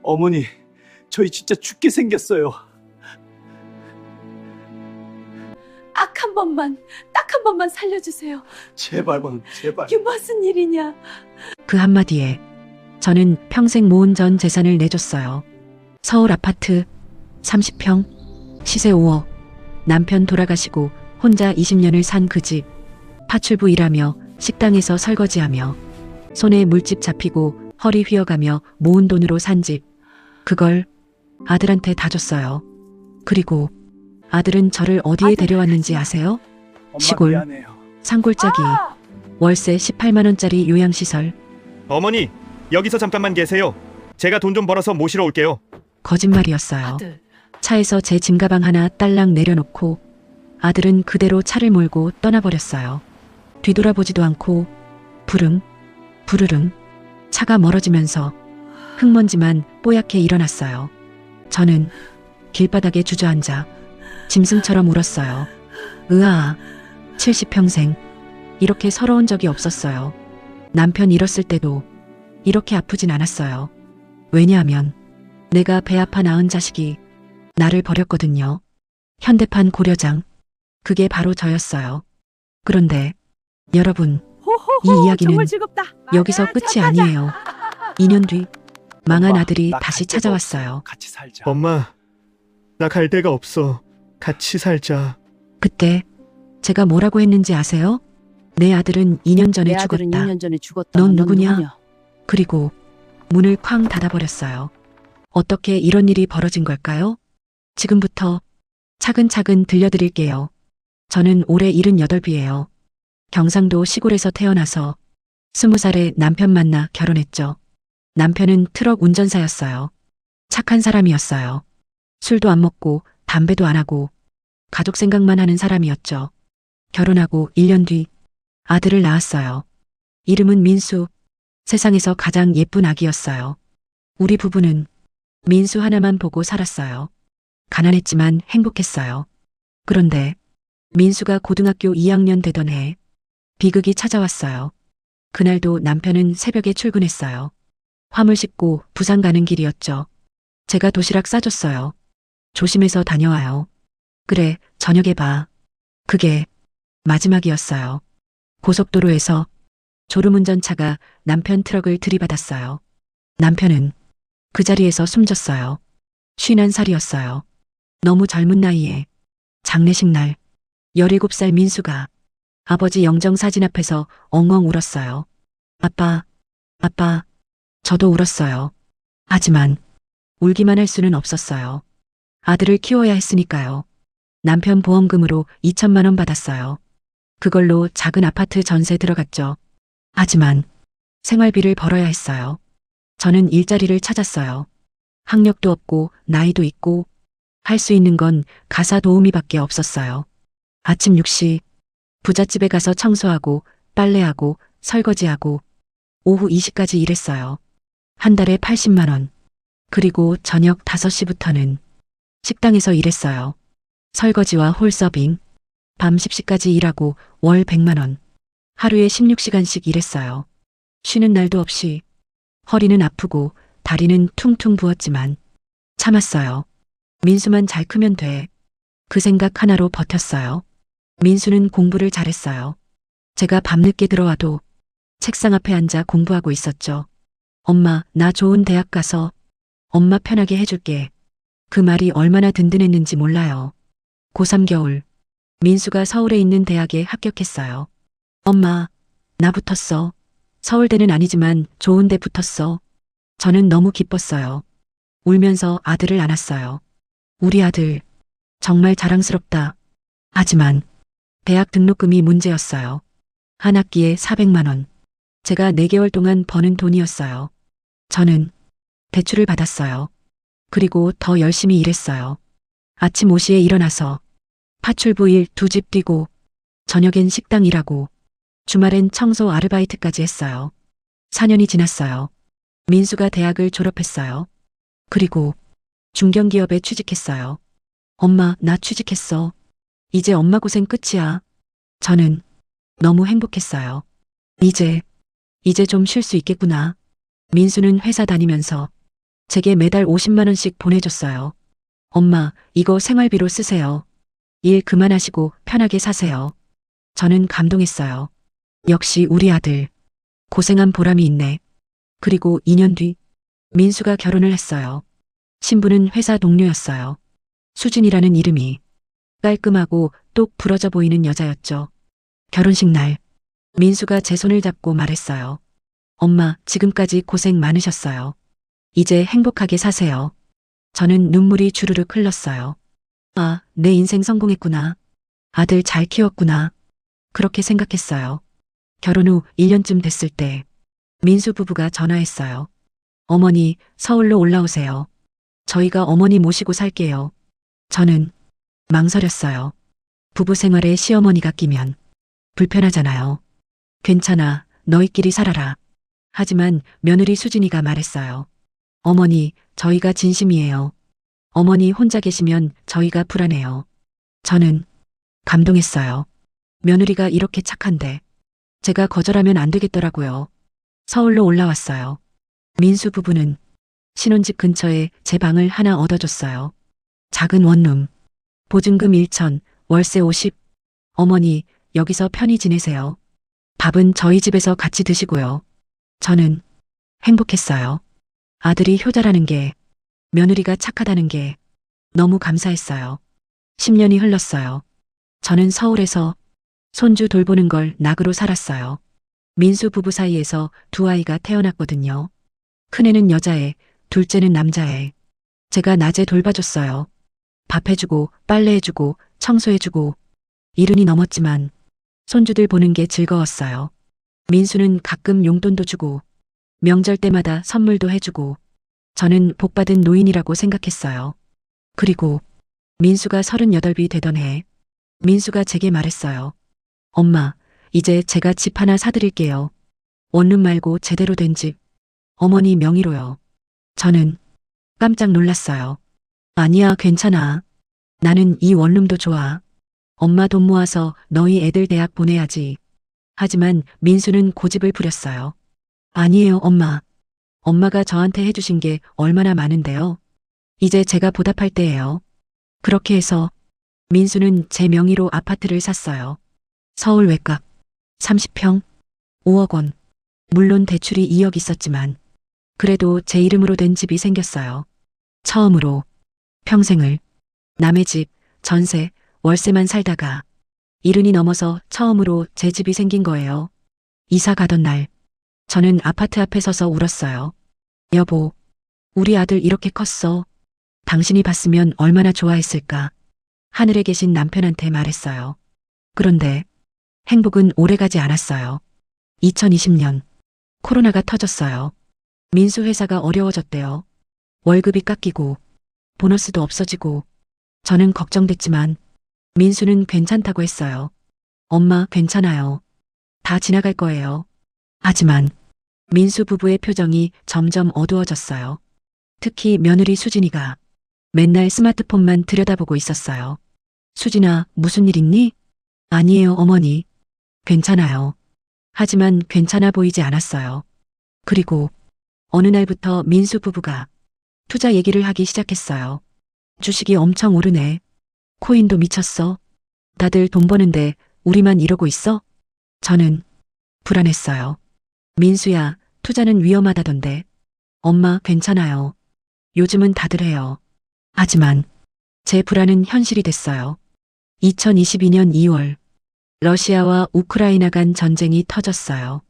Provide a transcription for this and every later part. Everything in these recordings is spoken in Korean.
어머니, 저희 진짜 죽게 생겼어요. 딱 한 번만 살려주세요. 제발, 제발. 이게 무슨 일이냐? 그 한마디에 저는 평생 모은 전 재산을 내줬어요. 서울 아파트 30평, 시세 5억, 남편 돌아가시고 혼자 20년을 산 그 집, 파출부 일하며 식당에서 설거지하며 손에 물집 잡히고 허리 휘어가며 모은 돈으로 산 집, 그걸 아들한테 다 줬어요. 그리고 아들은 저를 어디에 데려왔는지 아세요? 엄마 시골. 미안해요. 산골짜기, 월세 18만 원짜리 요양시설. 어머니, 여기서 잠깐만 계세요. 제가 돈 좀 벌어서 모시러 올게요. 거짓말이었어요. 아들, 차에서 제 짐가방 하나 딸랑 내려놓고 아들은 그대로 차를 몰고 떠나버렸어요. 뒤돌아보지도 않고 부릉, 부르릉 차가 멀어지면서 흙먼지만 뽀얗게 일어났어요. 저는 길바닥에 주저앉아 짐승처럼 울었어요. 으아, 70평생 이렇게 서러운 적이 없었어요. 남편 잃었을 때도 이렇게 아프진 않았어요. 왜냐하면 내가 배 아파 낳은 자식이 나를 버렸거든요. 현대판 고려장, 그게 바로 저였어요. 그런데 여러분, 이 이야기는 정말 즐겁다. 여기서 끝이 아니에요. 2년 뒤 망한 엄마, 아들이 나 다시 갈 데가 찾아왔어요. 없어. 같이 살자. 엄마, 나 갈 데가 없어. 같이 살자. 그때 제가 뭐라고 했는지 아세요? 내 아들은 2년 전에 내 아들은 죽었다. 2년 전에 죽었다. 넌 누구냐? 그리고 문을 쾅 닫아버렸어요. 어떻게 이런 일이 벌어진 걸까요? 지금부터 차근차근 들려드릴게요. 저는 올해 78이에요. 경상도 시골에서 태어나서 20살에 남편 만나 결혼했죠. 남편은 트럭 운전사였어요. 착한 사람이었어요. 술도 안 먹고 담배도 안 하고 가족 생각만 하는 사람이었죠. 결혼하고 1년 뒤 아들을 낳았어요. 이름은 민수. 세상에서 가장 예쁜 아기였어요. 우리 부부는 민수 하나만 보고 살았어요. 가난했지만 행복했어요. 그런데 민수가 고등학교 2학년 되던 해 비극이 찾아왔어요. 그날도 남편은 새벽에 출근했어요. 화물 싣고 부산 가는 길이었죠. 제가 도시락 싸줬어요. 조심해서 다녀와요. 그래, 저녁에 봐. 그게 마지막이었어요. 고속도로에서 졸음운전차가 남편 트럭을 들이받았어요. 남편은 그 자리에서 숨졌어요. 51살이었어요. 너무 젊은 나이에 장례식 날 17살 민수가 아버지 영정사진 앞에서 엉엉 울었어요. 아빠, 저도 울었어요. 하지만 울기만 할 수는 없었어요. 아들을 키워야 했으니까요. 남편 보험금으로 2천만 원 받았어요. 그걸로 작은 아파트 전세 들어갔죠. 하지만 생활비를 벌어야 했어요. 저는 일자리를 찾았어요. 학력도 없고 나이도 있고 할 수 있는 건 가사 도우미밖에 없었어요. 아침 6시 부잣집에 가서 청소하고 빨래하고 설거지하고 오후 2시까지 일했어요. 한 달에 80만 원. 그리고 저녁 5시부터는 식당에서 일했어요. 설거지와 홀서빙. 밤 10시까지 일하고 월 100만 원. 하루에 16시간씩 일했어요. 쉬는 날도 없이. 허리는 아프고 다리는 퉁퉁 부었지만 참았어요. 민수만 잘 크면 돼. 그 생각 하나로 버텼어요. 민수는 공부를 잘했어요. 제가 밤늦게 들어와도 책상 앞에 앉아 공부하고 있었죠. 엄마, 나 좋은 대학 가서 엄마 편하게 해줄게. 그 말이 얼마나 든든했는지 몰라요. 고3 겨울, 민수가 서울에 있는 대학에 합격했어요. 엄마, 나 붙었어. 서울대는 아니지만 좋은 데 붙었어. 저는 너무 기뻤어요. 울면서 아들을 안았어요. 우리 아들, 정말 자랑스럽다. 하지만 대학 등록금이 문제였어요. 한 학기에 400만 원. 제가 4개월 동안 버는 돈이었어요. 저는 대출을 받았어요. 그리고 더 열심히 일했어요. 아침 5시에 일어나서 파출부 일 2집 뛰고 저녁엔 식당 일하고 주말엔 청소 아르바이트까지 했어요. 4년이 지났어요. 민수가 대학을 졸업했어요. 그리고 중견기업에 취직했어요. 엄마, 나 취직했어. 이제 엄마 고생 끝이야. 저는 너무 행복했어요. 이제 좀 쉴 수 있겠구나. 민수는 회사 다니면서 제게 매달 50만 원씩 보내줬어요. 엄마, 이거 생활비로 쓰세요. 일 그만하시고 편하게 사세요. 저는 감동했어요. 역시 우리 아들. 고생한 보람이 있네. 그리고 2년 뒤 민수가 결혼을 했어요. 신부는 회사 동료였어요. 수진이라는 이름이 깔끔하고 똑 부러져 보이는 여자였죠. 결혼식 날 민수가 제 손을 잡고 말했어요. 엄마, 지금까지 고생 많으셨어요. 이제 행복하게 사세요. 저는 눈물이 주르륵 흘렀어요. 아, 내 인생 성공했구나. 아들 잘 키웠구나. 그렇게 생각했어요. 결혼 후 1년쯤 됐을 때 민수 부부가 전화했어요. 어머니, 서울로 올라오세요. 저희가 어머니 모시고 살게요. 저는 망설였어요. 부부 생활에 시어머니가 끼면 불편하잖아요. 괜찮아, 너희끼리 살아라. 하지만 며느리 수진이가 말했어요. 어머니, 저희가 진심이에요. 어머니 혼자 계시면 저희가 불안해요. 저는 감동했어요. 며느리가 이렇게 착한데 제가 거절하면 안 되겠더라고요. 서울로 올라왔어요. 민수 부부는 신혼집 근처에 제 방을 하나 얻어줬어요. 작은 원룸, 보증금 1천, 월세 50. 어머니, 여기서 편히 지내세요. 밥은 저희 집에서 같이 드시고요. 저는 행복했어요. 아들이 효자라는 게, 며느리가 착하다는 게 너무 감사했어요. 10년이 흘렀어요. 저는 서울에서 손주 돌보는 걸 낙으로 살았어요. 민수 부부 사이에서 두 아이가 태어났거든요. 큰애는 여자애, 둘째는 남자애. 제가 낮에 돌봐줬어요. 밥 해주고, 빨래해주고, 청소해주고. 70이 넘었지만 손주들 보는 게 즐거웠어요. 민수는 가끔 용돈도 주고, 명절 때마다 선물도 해주고, 저는 복받은 노인이라고 생각했어요. 그리고 민수가 38이 되던 해, 민수가 제게 말했어요. 엄마, 이제 제가 집 하나 사드릴게요. 원룸 말고 제대로 된 집. 어머니 명의로요. 저는 깜짝 놀랐어요. 아니야, 괜찮아. 나는 이 원룸도 좋아. 엄마 돈 모아서 너희 애들 대학 보내야지. 하지만 민수는 고집을 부렸어요. 아니에요, 엄마. 엄마가 저한테 해주신 게 얼마나 많은데요. 이제 제가 보답할 때예요. 그렇게 해서 민수는 제 명의로 아파트를 샀어요. 서울 외곽 30평 5억 원. 물론 대출이 2억 있었지만 그래도 제 이름으로 된 집이 생겼어요. 처음으로 평생을 남의 집, 전세, 월세만 살다가 70이 넘어서 처음으로 제 집이 생긴 거예요. 이사 가던 날 저는 아파트 앞에 서서 울었어요. 여보, 우리 아들 이렇게 컸어. 당신이 봤으면 얼마나 좋아했을까. 하늘에 계신 남편한테 말했어요. 그런데 행복은 오래가지 않았어요. 2020년 코로나가 터졌어요. 민수 회사가 어려워졌대요. 월급이 깎이고 보너스도 없어지고 저는 걱정됐지만 민수는 괜찮다고 했어요. 엄마, 괜찮아요. 다 지나갈 거예요. 하지만 민수 부부의 표정이 점점 어두워졌어요. 특히 며느리 수진이가 맨날 스마트폰만 들여다보고 있었어요. 수진아, 무슨 일 있니? 아니에요, 어머니. 괜찮아요. 하지만 괜찮아 보이지 않았어요. 그리고 어느 날부터 민수 부부가 투자 얘기를 하기 시작했어요. 주식이 엄청 오르네. 코인도 미쳤어. 다들 돈 버는데 우리만 이러고 있어? 저는 불안했어요. 민수야, 투자는 위험하다던데. 엄마, 괜찮아요. 요즘은 다들 해요. 하지만 제 불안은 현실이 됐어요. 2022년 2월 러시아와 우크라이나 간 전쟁이 터졌어요.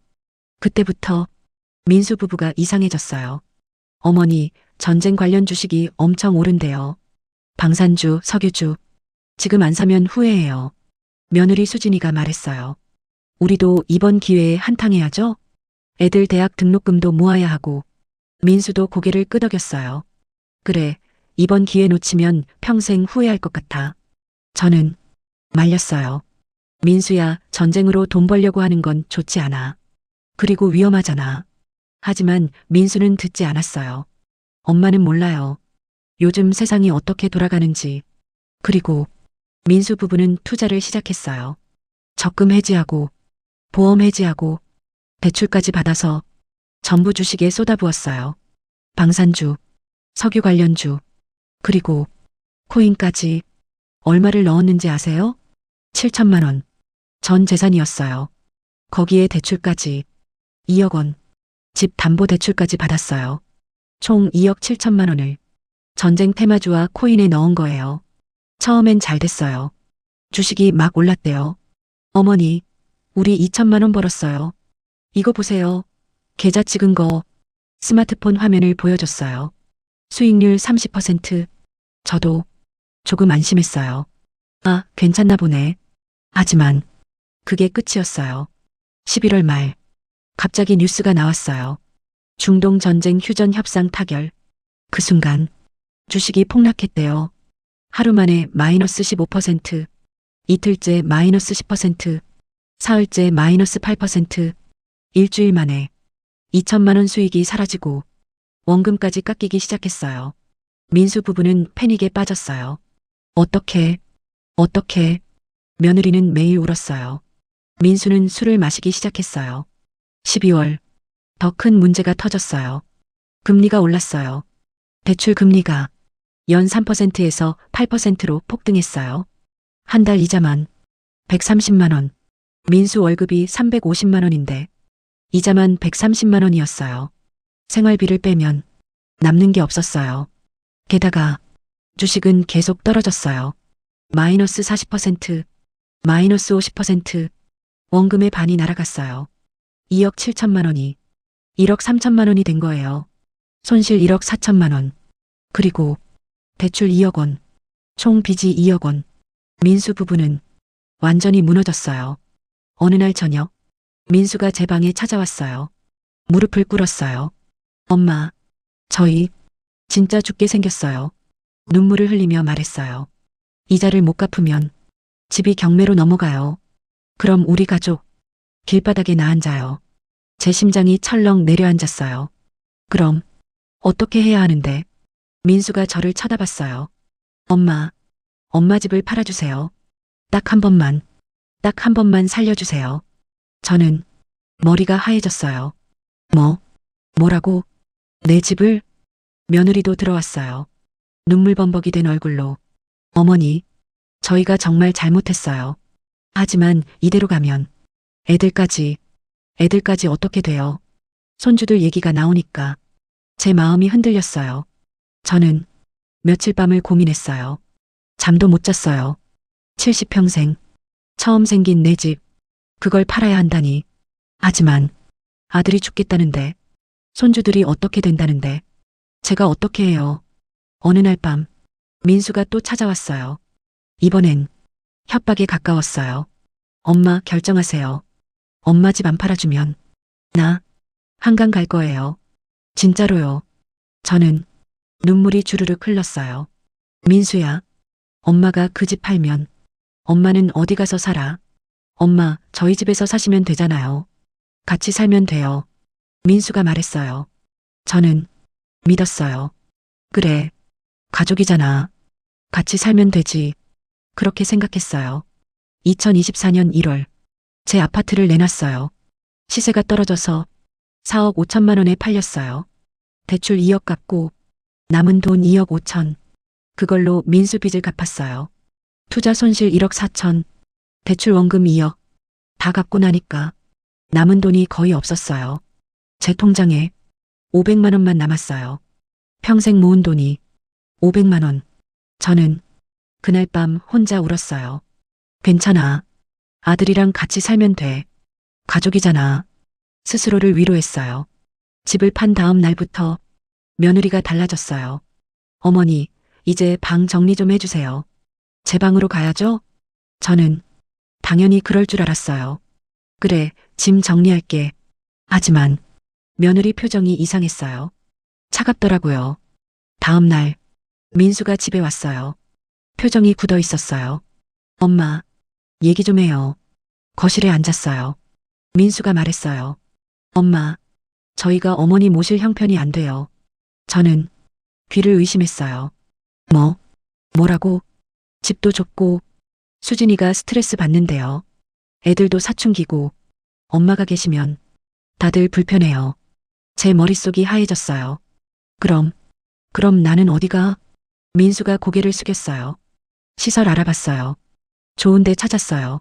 그때부터 민수 부부가 이상해졌어요. 어머니, 전쟁 관련 주식이 엄청 오른대요. 방산주, 석유주. 지금 안 사면 후회해요. 며느리 수진이가 말했어요. 우리도 이번 기회에 한탕해야죠. 애들 대학 등록금도 모아야 하고. 민수도 고개를 끄덕였어요. 그래, 이번 기회 놓치면 평생 후회할 것 같아. 저는 말렸어요. 민수야, 전쟁으로 돈 벌려고 하는 건 좋지 않아. 그리고 위험하잖아. 하지만 민수는 듣지 않았어요. 엄마는 몰라요. 요즘 세상이 어떻게 돌아가는지. 그리고 민수 부부는 투자를 시작했어요. 적금 해지하고, 보험 해지하고, 대출까지 받아서 전부 주식에 쏟아부었어요. 방산주, 석유 관련주, 그리고 코인까지 얼마를 넣었는지 아세요? 7천만 원. 전 재산이었어요. 거기에 대출까지 2억 원. 집 담보 대출까지 받았어요. 총 2억 7천만 원을 전쟁 테마주와 코인에 넣은 거예요. 처음엔 잘 됐어요. 주식이 막 올랐대요. 어머니, 우리 2천만 원 벌었어요. 이거 보세요. 계좌 찍은 거. 스마트폰 화면을 보여줬어요. 수익률 30%. 저도 조금 안심했어요. 아, 괜찮나 보네. 하지만 그게 끝이었어요. 11월 말 갑자기 뉴스가 나왔어요. 중동 전쟁 휴전 협상 타결. 그 순간 주식이 폭락했대요. 하루 만에 마이너스 15%, 이틀째 마이너스 10%, 사흘째 마이너스 8%, 일주일 만에 2천만 원 수익이 사라지고 원금까지 깎이기 시작했어요. 민수 부부는 패닉에 빠졌어요. 어떻게, 며느리는 매일 울었어요. 민수는 술을 마시기 시작했어요. 12월, 더 큰 문제가 터졌어요. 금리가 올랐어요. 대출 금리가 연 3%에서 8%로 폭등했어요. 한 달 이자만 130만 원. 민수 월급이 350만 원인데 이자만 130만 원이었어요. 생활비를 빼면 남는 게 없었어요. 게다가 주식은 계속 떨어졌어요. 마이너스 40%, 마이너스 50%, 원금의 반이 날아갔어요. 2억 7천만 원이 1억 3천만 원이 된 거예요. 손실 1억 4천만 원. 그리고 대출 2억 원. 총 빚이 2억 원. 민수 부부는 완전히 무너졌어요. 어느 날 저녁, 민수가 제 방에 찾아왔어요. 무릎을 꿇었어요. 엄마, 저희 진짜 죽게 생겼어요. 눈물을 흘리며 말했어요. 이자를 못 갚으면 집이 경매로 넘어가요. 그럼 우리 가족 길바닥에 나앉아요. 제 심장이 철렁 내려앉았어요. 그럼 어떻게 해야 하는데? 민수가 저를 쳐다봤어요. 엄마 집을 팔아주세요. 딱 한 번만 살려주세요. 저는 머리가 하얘졌어요. 뭐라고? 내 집을? 며느리도 들어왔어요. 눈물범벅이 된 얼굴로. 어머니, 저희가 정말 잘못했어요. 하지만 이대로 가면 애들까지 어떻게 돼요? 손주들 얘기가 나오니까 제 마음이 흔들렸어요. 저는 며칠 밤을 고민했어요. 잠도 못 잤어요. 70평생 처음 생긴 내 집, 그걸 팔아야 한다니. 하지만 아들이 죽겠다는데, 손주들이 어떻게 된다는데, 제가 어떻게 해요? 어느 날 밤 민수가 또 찾아왔어요. 이번엔 협박에 가까웠어요. 엄마 결정하세요. 엄마 집 안 팔아주면 나 한강 갈 거예요. 진짜로요. 저는 눈물이 주르륵 흘렀어요. 민수야, 엄마가 그 집 팔면 엄마는 어디 가서 살아? 엄마, 저희 집에서 사시면 되잖아요. 같이 살면 돼요. 민수가 말했어요. 저는 믿었어요. 그래, 가족이잖아. 같이 살면 되지. 그렇게 생각했어요. 2024년 1월, 제 아파트를 내놨어요. 시세가 떨어져서 4억 5천만 원에 팔렸어요. 대출 2억 갚고 남은 돈 2억 5천. 그걸로 민수 빚을 갚았어요. 투자 손실 1억 4천, 대출 원금 2억. 다 갚고 나니까 남은 돈이 거의 없었어요. 제 통장에 500만 원만 남았어요. 평생 모은 돈이 500만 원. 저는 그날 밤 혼자 울었어요. 괜찮아. 아들이랑 같이 살면 돼. 가족이잖아. 스스로를 위로했어요. 집을 판 다음 날부터 며느리가 달라졌어요. 어머니, 이제 방 정리 좀 해주세요. 제 방으로 가야죠? 저는 당연히 그럴 줄 알았어요. 그래, 짐 정리할게. 하지만 며느리 표정이 이상했어요. 차갑더라고요. 다음 날 민수가 집에 왔어요. 표정이 굳어 있었어요. 엄마, 얘기 좀 해요. 거실에 앉았어요. 민수가 말했어요. 엄마, 저희가 어머니 모실 형편이 안 돼요. 저는 귀를 의심했어요. 뭐라고? 집도 좁고 수진이가 스트레스 받는데요. 애들도 사춘기고 엄마가 계시면 다들 불편해요. 제 머릿속이 하얘졌어요. 그럼 그럼 나는 어디가? 민수가 고개를 숙였어요. 시설 알아봤어요. 좋은 데 찾았어요.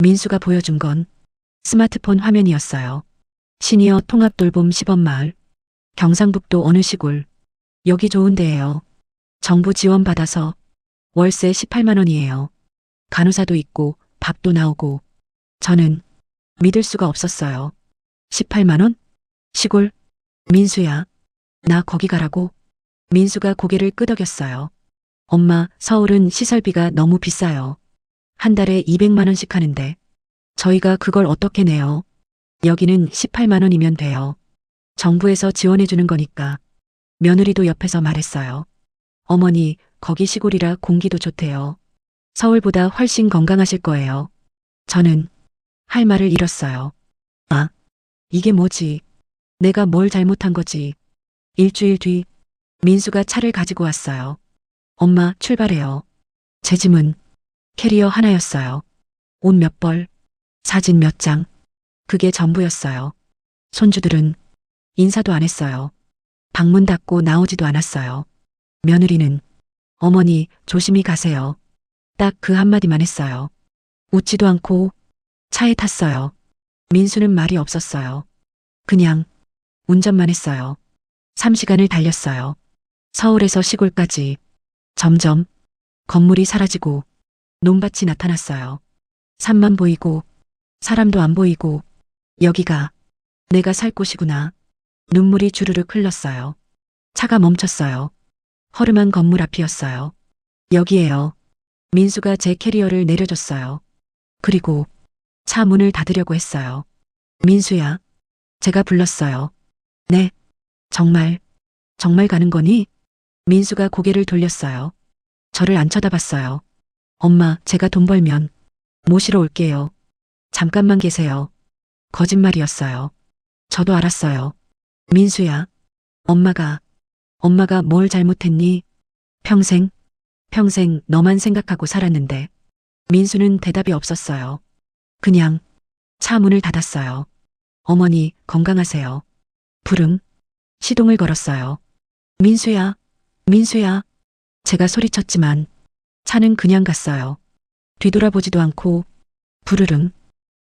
민수가 보여준 건 스마트폰 화면이었어요. 시니어 통합 돌봄 시범마을. 경상북도 어느 시골. 여기 좋은 데예요. 정부 지원 받아서 월세 18만 원이에요. 간호사도 있고 밥도 나오고. 저는 믿을 수가 없었어요. 18만 원? 시골? 민수야, 나 거기 가라고? 민수가 고개를 끄덕였어요. 엄마, 서울은 시설비가 너무 비싸요. 한 달에 200만 원씩 하는데 저희가 그걸 어떻게 내요? 여기는 18만 원이면 돼요. 정부에서 지원해 주는 거니까. 며느리도 옆에서 말했어요. 어머니, 거기 시골이라 공기도 좋대요. 서울보다 훨씬 건강하실 거예요. 저는 할 말을 잃었어요. 아, 이게 뭐지? 내가 뭘 잘못한 거지? 일주일 뒤 민수가 차를 가지고 왔어요. 엄마, 출발해요. 제 짐은 캐리어 하나였어요. 옷 몇 벌, 사진 몇 장. 그게 전부였어요. 손주들은 인사도 안 했어요. 방문 닫고 나오지도 않았어요. 며느리는 어머니, 조심히 가세요. 딱 그 한마디만 했어요. 웃지도 않고 차에 탔어요. 민수는 말이 없었어요. 그냥 운전만 했어요. 3시간을 달렸어요. 서울에서 시골까지. 점점 건물이 사라지고 논밭이 나타났어요. 산만 보이고 사람도 안 보이고 여기가 내가 살 곳이구나. 눈물이 주르륵 흘렀어요. 차가 멈췄어요. 허름한 건물 앞이었어요. 여기에요. 민수가 제 캐리어를 내려줬어요. 그리고 차 문을 닫으려고 했어요. 민수야. 제가 불렀어요. 네. 정말 가는 거니? 민수가 고개를 돌렸어요. 저를 안 쳐다봤어요. 엄마, 제가 돈 벌면 모시러 올게요. 잠깐만 계세요. 거짓말이었어요. 저도 알았어요. 민수야. 엄마가 뭘 잘못했니? 평생 너만 생각하고 살았는데. 민수는 대답이 없었어요. 그냥 차 문을 닫았어요. 어머니, 건강하세요. 부릉. 시동을 걸었어요. 민수야, 민수야. 제가 소리쳤지만 차는 그냥 갔어요. 뒤돌아보지도 않고 부르릉,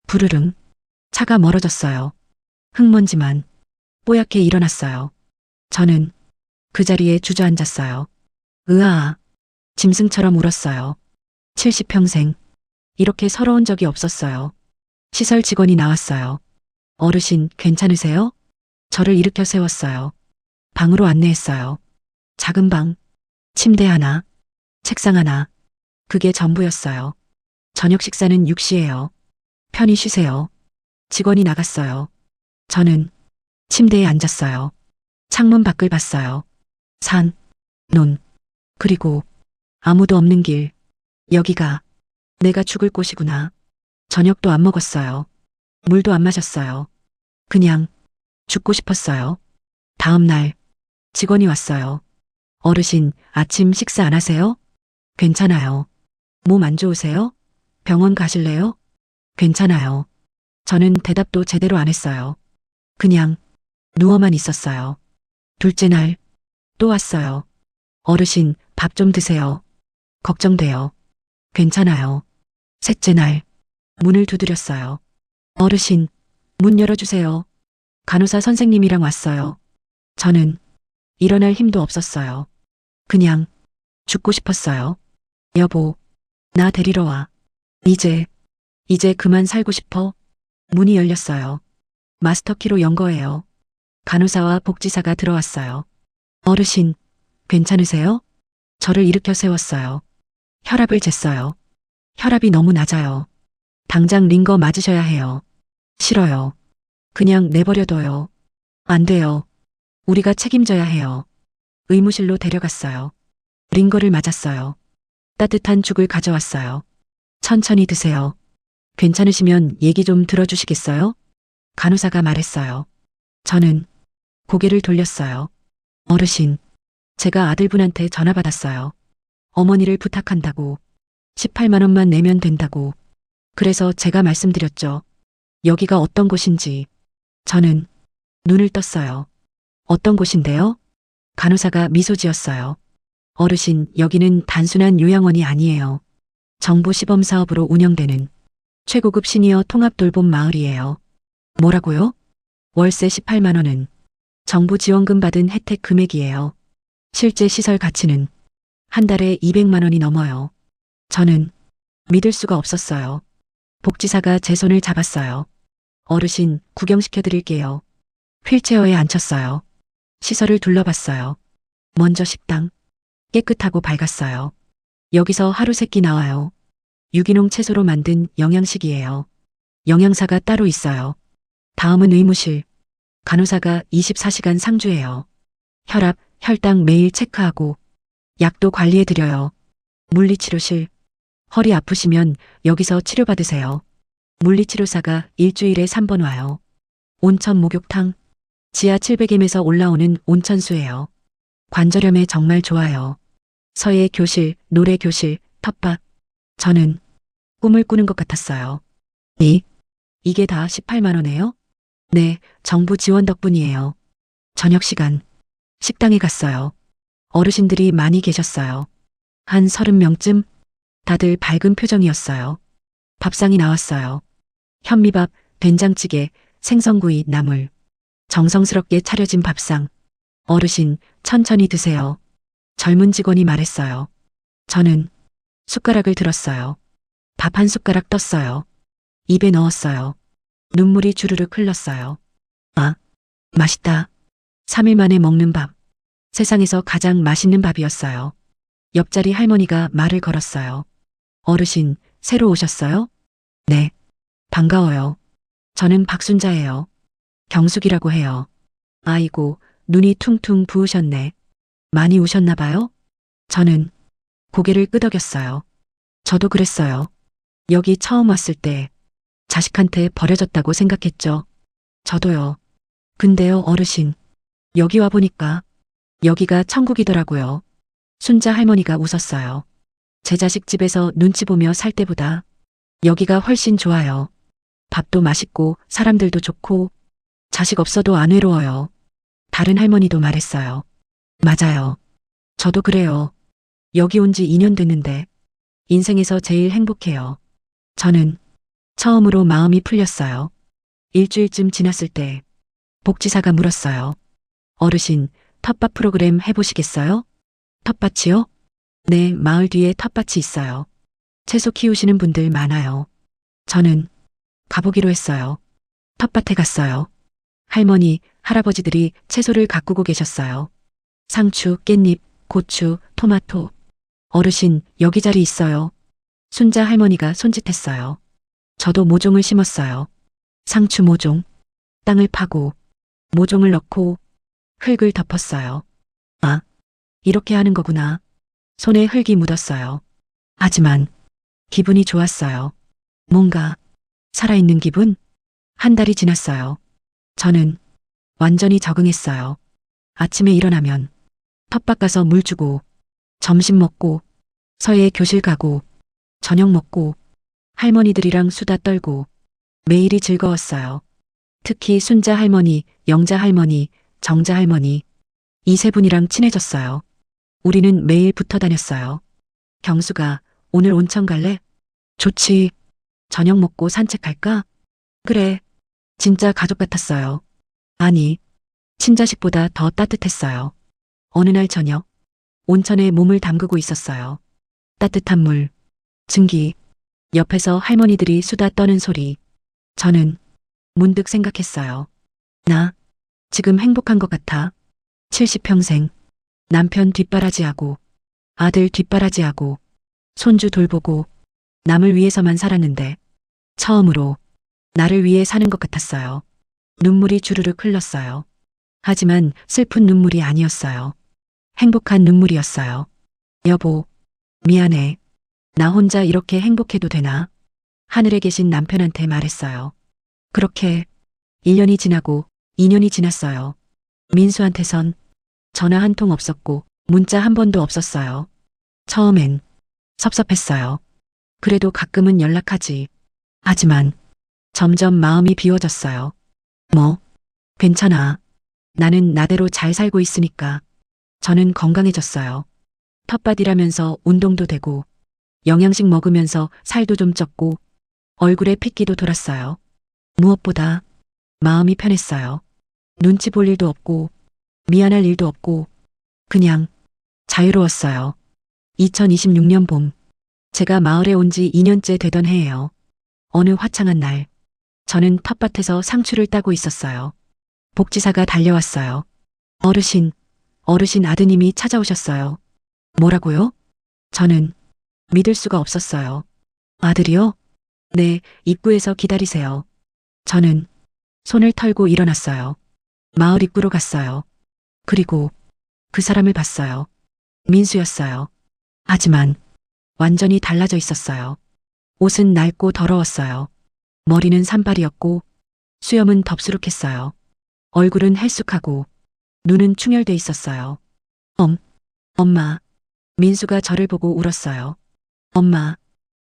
부르릉. 차가 멀어졌어요. 흙먼지만 뽀얗게 일어났어요. 저는 그 자리에 주저앉았어요. 으아, 짐승처럼 울었어요. 70평생 이렇게 서러운 적이 없었어요. 시설 직원이 나왔어요. 어르신, 괜찮으세요? 저를 일으켜 세웠어요. 방으로 안내했어요. 작은 방, 침대 하나, 책상 하나. 그게 전부였어요. 저녁 식사는 6시예요. 편히 쉬세요. 직원이 나갔어요. 저는 침대에 앉았어요. 창문 밖을 봤어요. 산, 논, 그리고 아무도 없는 길. 여기가 내가 죽을 곳이구나. 저녁도 안 먹었어요. 물도 안 마셨어요. 그냥 죽고 싶었어요. 다음 날 직원이 왔어요. 어르신, 아침 식사 안 하세요? 괜찮아요. 몸 안 좋으세요? 병원 가실래요? 괜찮아요. 저는 대답도 제대로 안 했어요. 그냥 누워만 있었어요. 둘째 날 또 왔어요. 어르신, 밥 좀 드세요. 걱정돼요. 괜찮아요. 셋째 날 문을 두드렸어요. 어르신, 문 열어주세요. 간호사 선생님이랑 왔어요. 저는 일어날 힘도 없었어요. 그냥 죽고 싶었어요. 여보, 나 데리러 와. 이제 그만 살고 싶어. 문이 열렸어요. 마스터키로 연 거예요. 간호사와 복지사가 들어왔어요. 어르신, 괜찮으세요? 저를 일으켜 세웠어요. 혈압을 쟀어요. 혈압이 너무 낮아요. 당장 링거 맞으셔야 해요. 싫어요. 그냥 내버려둬요. 안 돼요. 우리가 책임져야 해요. 의무실로 데려갔어요. 링거를 맞았어요. 따뜻한 죽을 가져왔어요. 천천히 드세요. 괜찮으시면 얘기 좀 들어주시겠어요? 간호사가 말했어요. 저는 고개를 돌렸어요. 어르신, 제가 아들분한테 전화 받았어요. 어머니를 부탁한다고. 18만 원만 내면 된다고. 그래서 제가 말씀드렸죠. 여기가 어떤 곳인지. 저는 눈을 떴어요. 어떤 곳인데요? 간호사가 미소 지었어요. 어르신, 여기는 단순한 요양원이 아니에요. 정부 시범 사업으로 운영되는 최고급 시니어 통합 돌봄 마을이에요. 뭐라고요? 월세 18만 원은 정부 지원금 받은 혜택 금액이에요. 실제 시설 가치는 한 달에 200만 원이 넘어요. 저는 믿을 수가 없었어요. 복지사가 제 손을 잡았어요. 어르신, 구경시켜 드릴게요. 휠체어에 앉혔어요. 시설을 둘러봤어요. 먼저 식당. 깨끗하고 밝았어요. 여기서 하루 세끼 나와요. 유기농 채소로 만든 영양식이에요. 영양사가 따로 있어요. 다음은 의무실. 간호사가 24시간 상주해요. 혈압, 혈당 매일 체크하고 약도 관리해드려요. 물리치료실. 허리 아프시면 여기서 치료받으세요. 물리치료사가 일주일에 3번 와요. 온천 목욕탕. 지하 700m에서 올라오는 온천수예요. 관절염에 정말 좋아요. 서예 교실, 노래 교실, 텃밭. 저는 꿈을 꾸는 것 같았어요. 이게 다 18만 원이에요? 네, 정부 지원 덕분이에요. 저녁 시간. 식당에 갔어요. 어르신들이 많이 계셨어요. 한 30명쯤? 다들 밝은 표정이었어요. 밥상이 나왔어요. 현미밥, 된장찌개, 생선구이, 나물. 정성스럽게 차려진 밥상. 어르신, 천천히 드세요. 젊은 직원이 말했어요. 저는 숟가락을 들었어요. 밥 한 숟가락 떴어요. 입에 넣었어요. 눈물이 주르륵 흘렀어요. 아, 맛있다. 3일 만에 먹는 밥. 세상에서 가장 맛있는 밥이었어요. 옆자리 할머니가 말을 걸었어요. 어르신, 새로 오셨어요? 네. 반가워요. 저는 박순자예요. 경숙이라고 해요. 아이고, 눈이 퉁퉁 부으셨네. 많이 우셨나 봐요? 저는 고개를 끄덕였어요. 저도 그랬어요. 여기 처음 왔을 때 자식한테 버려졌다고 생각했죠. 저도요. 근데요, 어르신. 여기 와보니까 여기가 천국이더라고요. 순자 할머니가 웃었어요. 제 자식 집에서 눈치 보며 살 때보다 여기가 훨씬 좋아요. 밥도 맛있고 사람들도 좋고 자식 없어도 안 외로워요. 다른 할머니도 말했어요. 맞아요. 저도 그래요. 여기 온 지 2년 됐는데 인생에서 제일 행복해요. 저는 처음으로 마음이 풀렸어요. 일주일쯤 지났을 때 복지사가 물었어요. 어르신, 텃밭 프로그램 해보시겠어요? 텃밭이요? 네, 마을 뒤에 텃밭이 있어요. 채소 키우시는 분들 많아요. 저는 가보기로 했어요. 텃밭에 갔어요. 할머니, 할아버지들이 채소를 가꾸고 계셨어요. 상추, 깻잎, 고추, 토마토. 어르신, 여기 자리 있어요. 순자 할머니가 손짓했어요. 저도 모종을 심었어요. 상추 모종. 땅을 파고 모종을 넣고 흙을 덮었어요. 아, 이렇게 하는 거구나. 손에 흙이 묻었어요. 하지만 기분이 좋았어요. 뭔가 살아있는 기분? 한 달이 지났어요. 저는 완전히 적응했어요. 아침에 일어나면 텃밭 가서 물 주고, 점심 먹고, 서예 교실 가고, 저녁 먹고, 할머니들이랑 수다 떨고, 매일이 즐거웠어요. 특히 순자 할머니, 영자 할머니, 정자 할머니, 이 세 분이랑 친해졌어요. 우리는 매일 붙어 다녔어요. 경수가, 오늘 온천 갈래? 좋지. 저녁 먹고 산책할까? 그래. 진짜 가족 같았어요. 아니, 친자식보다 더 따뜻했어요. 어느 날 저녁, 온천에 몸을 담그고 있었어요. 따뜻한 물, 증기, 옆에서 할머니들이 수다 떠는 소리. 저는 문득 생각했어요. 나 지금 행복한 것 같아. 70평생 남편 뒷바라지하고 아들 뒷바라지하고 손주 돌보고 남을 위해서만 살았는데 처음으로 나를 위해 사는 것 같았어요. 눈물이 주르륵 흘렀어요. 하지만 슬픈 눈물이 아니었어요. 행복한 눈물이었어요. 여보, 미안해. 나 혼자 이렇게 행복해도 되나? 하늘에 계신 남편한테 말했어요. 그렇게 1년이 지나고 2년이 지났어요. 민수한테선 전화 한 통 없었고 문자 한 번도 없었어요. 처음엔 섭섭했어요. 그래도 가끔은 연락하지. 하지만 점점 마음이 비워졌어요. 뭐, 괜찮아. 나는 나대로 잘 살고 있으니까. 저는 건강해졌어요. 텃밭이라면서 운동도 되고, 영양식 먹으면서 살도 좀 쪘고, 얼굴에 핏기도 돌았어요. 무엇보다 마음이 편했어요. 눈치 볼 일도 없고, 미안할 일도 없고, 그냥 자유로웠어요. 2026년 봄, 제가 마을에 온 지 2년째 되던 해예요. 어느 화창한 날, 저는 텃밭에서 상추를 따고 있었어요. 복지사가 달려왔어요. 어르신 아드님이 찾아오셨어요. 뭐라고요? 저는 믿을 수가 없었어요. 아들이요? 네, 입구에서 기다리세요. 저는 손을 털고 일어났어요. 마을 입구로 갔어요. 그리고 그 사람을 봤어요. 민수였어요. 하지만 완전히 달라져 있었어요. 옷은 낡고 더러웠어요. 머리는 산발이었고 수염은 덥수룩했어요. 얼굴은 헬쑥하고 눈은 충혈돼 있었어요. 엄마. 민수가 저를 보고 울었어요. 엄마,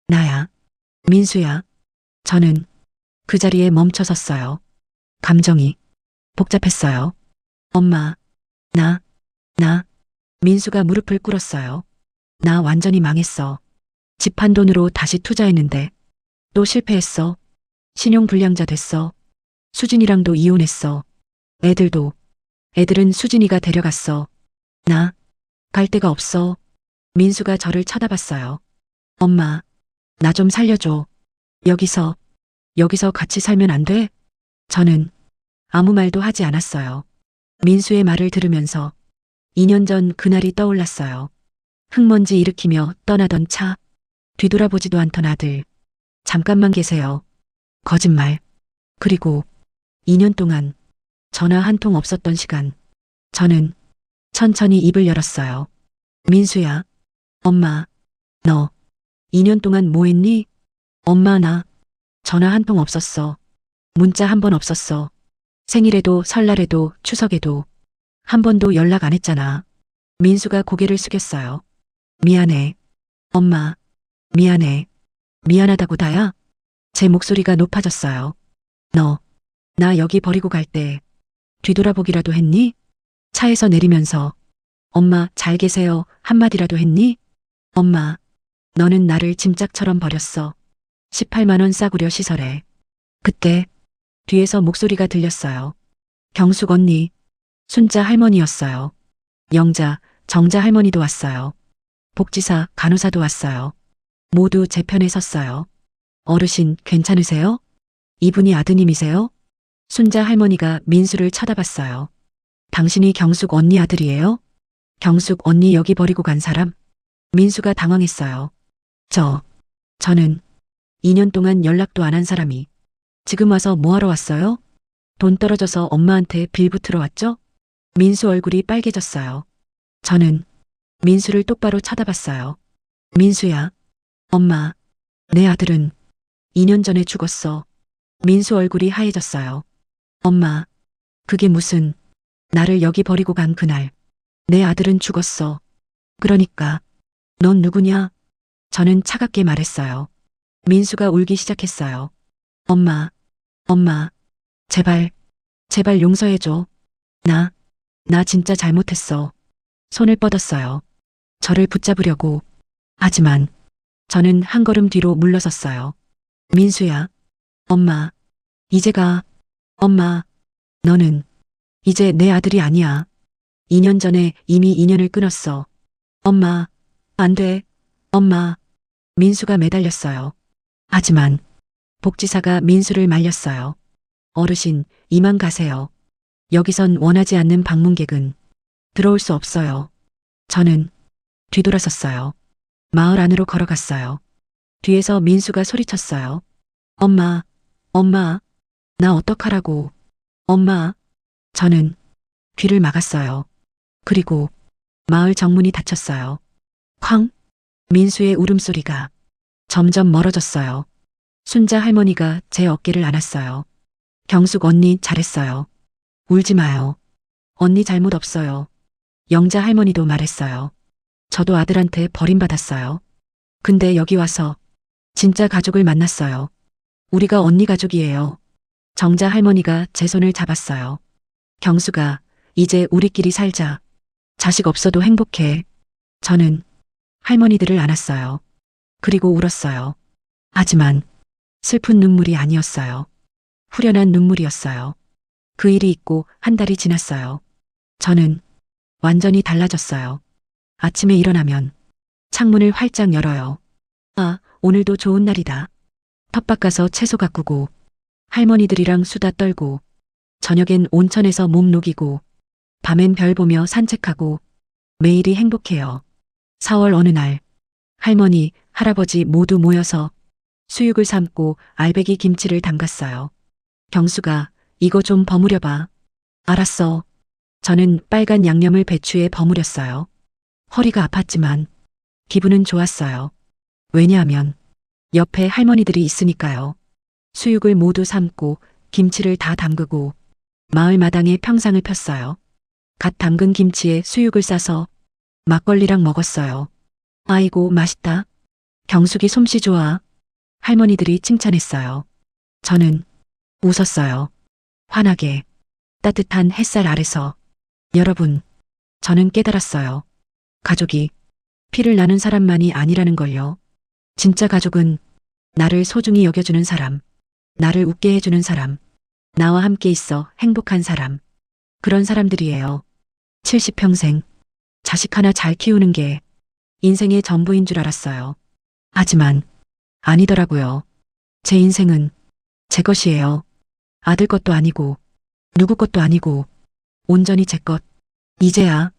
나야. 민수야. 저는 그 자리에 멈춰 섰어요. 감정이 복잡했어요. 엄마, 나. 민수가 무릎을 꿇었어요. 나 완전히 망했어. 집 한 돈으로 다시 투자했는데 또 실패했어. 신용불량자 됐어. 수진이랑도 이혼했어. 애들은 수진이가 데려갔어. 나 갈 데가 없어. 민수가 저를 쳐다봤어요. 엄마, 나 좀 살려줘. 여기서 같이 살면 안 돼? 저는 아무 말도 하지 않았어요. 민수의 말을 들으면서 2년 전 그날이 떠올랐어요. 흙먼지 일으키며 떠나던 차, 뒤돌아보지도 않던 아들. 잠깐만 계세요. 거짓말. 그리고 2년 동안 전화 한 통 없었던 시간. 저는 천천히 입을 열었어요. 민수야. 엄마. 너 2년 동안 뭐 했니? 엄마, 나 전화 한 통 없었어. 문자 한 번 없었어. 생일에도 설날에도 추석에도 한 번도 연락 안 했잖아. 민수가 고개를 숙였어요. 미안해. 엄마. 미안해. 미안하다고 다야? 제 목소리가 높아졌어요. 나 여기 버리고 갈 때 뒤돌아보기라도 했니? 차에서 내리면서 엄마 잘 계세요 한마디라도 했니? 엄마, 너는 나를 짐짝처럼 버렸어. 18만 원 싸구려 시설에. 그때 뒤에서 목소리가 들렸어요. 경숙 언니, 순자 할머니였어요. 영자, 정자 할머니도 왔어요. 복지사, 간호사도 왔어요. 모두 제 편에 섰어요. 어르신, 괜찮으세요? 이분이 아드님이세요? 순자 할머니가 민수를 쳐다봤어요. 당신이 경숙 언니 아들이에요? 경숙 언니 여기 버리고 간 사람? 민수가 당황했어요. 저는 2년 동안 연락도 안 한 사람이 지금 와서 뭐하러 왔어요? 돈 떨어져서 엄마한테 빌붙으러 왔죠? 민수 얼굴이 빨개졌어요. 저는 민수를 똑바로 쳐다봤어요. 민수야. 엄마, 내 아들은 2년 전에 죽었어. 민수 얼굴이 하얘졌어요. 엄마, 그게 무슨, 나를 여기 버리고 간 그날 내 아들은 죽었어. 그러니까 넌 누구냐? 저는 차갑게 말했어요. 민수가 울기 시작했어요. 엄마, 제발 용서해줘. 나 진짜 잘못했어. 손을 뻗었어요. 저를 붙잡으려고. 하지만 저는 한 걸음 뒤로 물러섰어요. 민수야. 엄마, 이제 가. 엄마, 너는 이제 내 아들이 아니야. 2년 전에 이미 인연을 끊었어. 엄마, 안 돼. 엄마. 민수가 매달렸어요. 하지만 복지사가 민수를 말렸어요. 어르신, 이만 가세요. 여기선 원하지 않는 방문객은 들어올 수 없어요. 저는 뒤돌아섰어요. 마을 안으로 걸어갔어요. 뒤에서 민수가 소리쳤어요. 엄마, 나 어떡하라고. 엄마. 저는 귀를 막았어요. 그리고 마을 정문이 닫혔어요. 쾅! 민수의 울음소리가 점점 멀어졌어요. 순자 할머니가 제 어깨를 안았어요. 경숙 언니 잘했어요. 울지 마요. 언니 잘못 없어요. 영자 할머니도 말했어요. 저도 아들한테 버림받았어요. 근데 여기 와서 진짜 가족을 만났어요. 우리가 언니 가족이에요. 정자 할머니가 제 손을 잡았어요. 경수가 이제 우리끼리 살자. 자식 없어도 행복해. 저는 할머니들을 안았어요. 그리고 울었어요. 하지만 슬픈 눈물이 아니었어요. 후련한 눈물이었어요. 그 일이 있고 한 달이 지났어요. 저는 완전히 달라졌어요. 아침에 일어나면 창문을 활짝 열어요. 아, 오늘도 좋은 날이다. 텃밭 가서 채소 가꾸고 할머니들이랑 수다 떨고 저녁엔 온천에서 몸 녹이고 밤엔 별 보며 산책하고 매일이 행복해요. 4월 어느 날 할머니, 할아버지 모두 모여서 수육을 삶고 알배기 김치를 담갔어요. 경수가 이거 좀 버무려봐. 알았어. 저는 빨간 양념을 배추에 버무렸어요. 허리가 아팠지만 기분은 좋았어요. 왜냐하면 옆에 할머니들이 있으니까요. 수육을 모두 삶고 김치를 다 담그고 마을 마당에 평상을 폈어요. 갓 담근 김치에 수육을 싸서 막걸리랑 먹었어요. 아이고, 맛있다. 경숙이 솜씨 좋아. 할머니들이 칭찬했어요. 저는 웃었어요. 환하게 따뜻한 햇살 아래서. 여러분, 저는 깨달았어요. 가족이 피를 나눈 사람만이 아니라는 걸요. 진짜 가족은 나를 소중히 여겨주는 사람, 나를 웃게 해주는 사람, 나와 함께 있어 행복한 사람. 그런 사람들이에요. 70평생 자식 하나 잘 키우는 게 인생의 전부인 줄 알았어요. 하지만 아니더라고요. 제 인생은 제 것이에요. 아들 것도 아니고 누구 것도 아니고 온전히 제 것. 이제야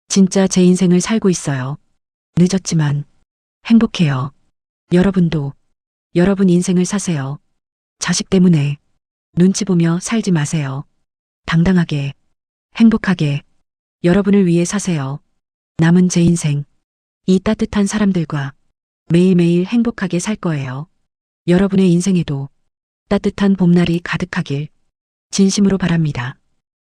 진짜 제 인생을 살고 있어요. 늦었지만 행복해요. 여러분도 여러분 인생을 사세요. 자식 때문에 눈치 보며 살지 마세요. 당당하게, 행복하게 여러분을 위해 사세요. 남은 제 인생, 이 따뜻한 사람들과 매일매일 행복하게 살 거예요. 여러분의 인생에도 따뜻한 봄날이 가득하길 진심으로 바랍니다.